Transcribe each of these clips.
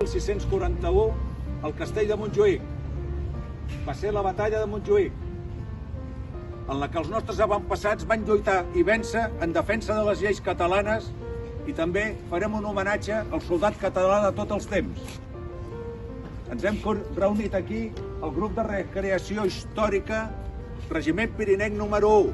1641 al castell de Montjuïc. Va ser la batalla de Montjuïc, en la que els nostres avantpassats van lluitar i vèncer en defensa de les lleis catalanes, i també farem un homenatge al soldat català de tots els temps. Ens hem reunit aquí el grup de recreació històrica Regiment Pirinenc número 1,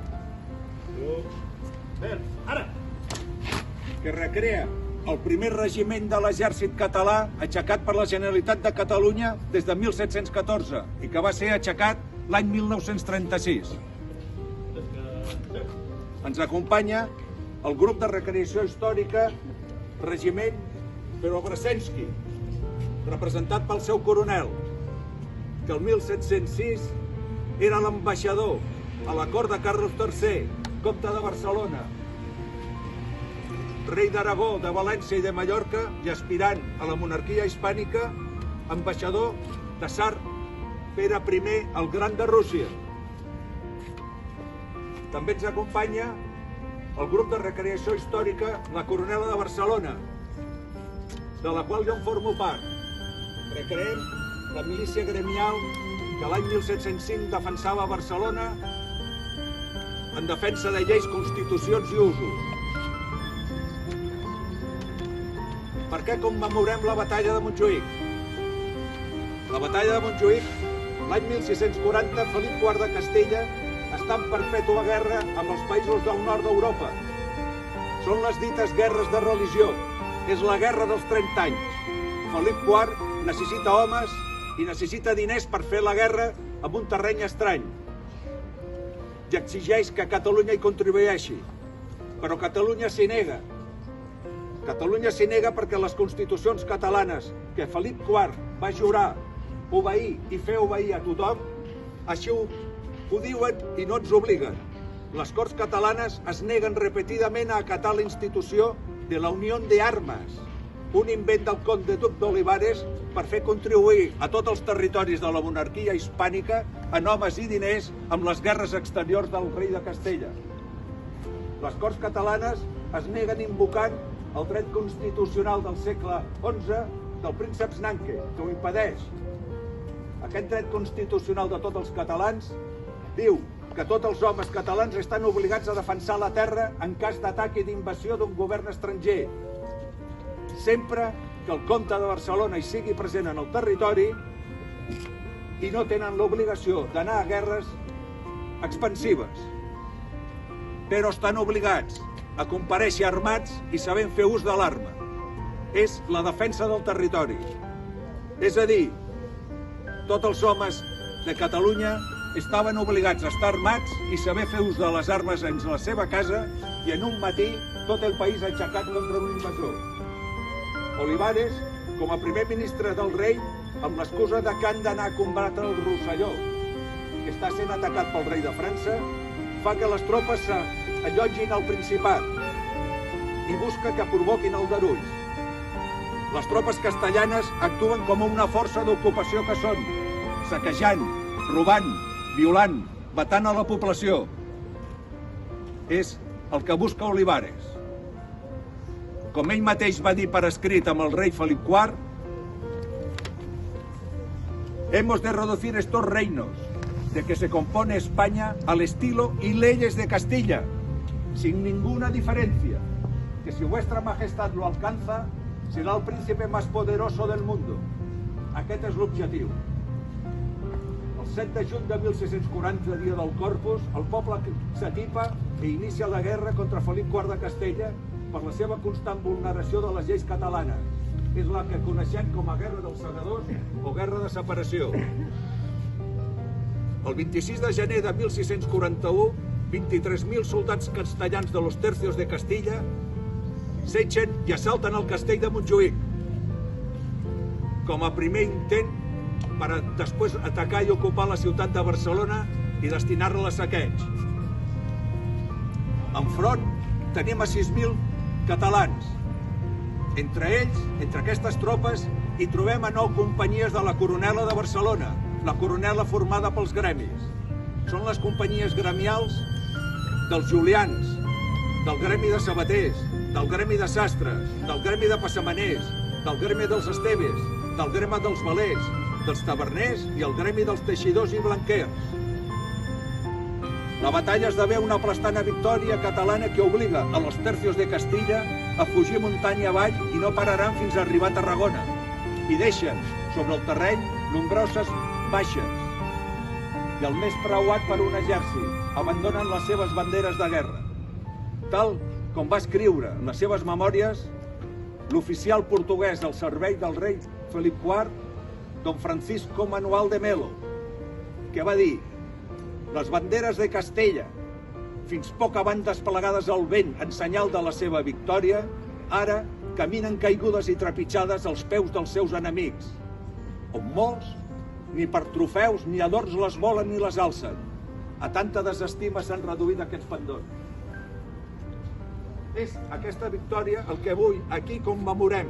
que recrea el primer regiment de l'exèrcit català aixecat per la Generalitat de Catalunya des de 1714 i que va ser aixecat l'any 1936. Ens acompanya el grup de recreació històrica Regiment Preobrazhensky, representat pel seu coronel, que el 1706 era l'ambaixador a la cort de Carlos III, comte de Barcelona, rei d'Aragó, de València i de Mallorca i aspirant a la monarquia hispànica, ambaixador de tsar Pere I el Gran de Rússia. També ens acompanya el grup de recreació històrica La Coronela de Barcelona, de la qual jo en formo part. Recreem la milícia gremial que l'any 1705 defensava Barcelona en defensa de lleis, constitucions i usos. Per què commemorem la batalla de Montjuïc? La batalla de Montjuïc, l'any 1640, Felip IV de Castella està en perpètua guerra amb els països del nord d'Europa. Són les dites guerres de religió. És la guerra dels 30 anys. Felip IV necessita homes i necessita diners per fer la guerra en un terreny estrany. I exigeix que Catalunya hi contribueixi. Però Catalunya s'hi nega. Catalunya s'hi nega perquè les constitucions catalanes que Felip IV va jurar obeir i fer obeir a tothom, així ho diuen i no ens obliguen. Les Corts catalanes es neguen repetidament a acatar la institució de la Unió de Armes, un invent del comte duc d'Olivares per fer contribuir a tots els territoris de la monarquia hispànica en homes i diners amb les guerres exteriors del rei de Castella. Les Corts catalanes es neguen invocant el dret constitucional del segle XI del príncep Nanke, que ho impedeix. Aquest dret constitucional de tots els catalans diu que tots els homes catalans estan obligats a defensar la terra en cas d'atac i d'invasió d'un govern estranger, sempre que el comte de Barcelona hi sigui present en el territori i no tenen l'obligació d'anar a guerres expansives. Però estan obligats a comparèixer armats i sabent fer ús de l'arma. És la defensa del territori. És a dir, tots els homes de Catalunya estaven obligats a estar armats i saber fer ús de les armes en la seva casa i en un matí tot el país aixecat contra un invasor. Olivares, com a primer ministre del rei, amb l'excusa de que han d'anar a combatre el Rosselló, que està sent atacat pel rei de França, fa que les tropes s'allotgin al Principat i busca que provoquin aldarulls. Les tropes castellanes actuen com una força d'ocupació que són, saquejant, robant, violant, matant a la població. És el que busca Olivares. Com ell mateix va dir per escrit amb el rei Felip IV, hemos de reducir estos reinos, de que se compone España al estilo y leyes de Castilla, sin ninguna diferencia, que si vuestra majestad lo alcanza, será el príncipe más poderoso del mundo. Aquest és l'objectiu. El 7 de juny de 1640, dia del Corpus, el poble s'atipa i inicia la guerra contra Felip IV de Castella per la seva constant vulneració de les lleis catalanes. És la que coneixem com a Guerra dels Segadors o Guerra de Separació. El 26 de gener de 1641, 23.000 soldats castellans de los tercios de Castilla s'eixen i assalten el castell de Montjuïc com a primer intent per després atacar i ocupar la ciutat de Barcelona i destinar-la a saqueig. Enfront tenim a 6.000 catalans. Entre ells, entre aquestes tropes, hi trobem a 9 companyies de la Coronela de Barcelona, la Coronela formada pels gremis. Són les companyies gremials dels Julians, del gremi de sabaters, del gremi de sastres, del gremi de passamaners, del gremi dels Esteves, del gremi dels velers, dels taverners i el gremi dels teixidors i blanquers. La batalla esdevé una aplastant victòria catalana que obliga a los tercios de Castilla a fugir muntanya avall i no pararan fins a arribar a Tarragona i deixen sobre el terreny nombroses baixes. I el més preuat per un exèrcit abandonen les seves banderes de guerra. Tal com va escriure en les seves memòries l'oficial portuguès al servei del rei Felip IV, don Francisco Manuel de Melo, que va dir: les banderes de Castella, fins poc abans desplegades al vent en senyal de la seva victòria, ara caminen caigudes i trepitjades als peus dels seus enemics, on molts, ni per trofeus ni adorns les volen ni les alcen. A tanta desestima s'han reduït aquests pendons. És aquesta victòria el que avui aquí commemorem,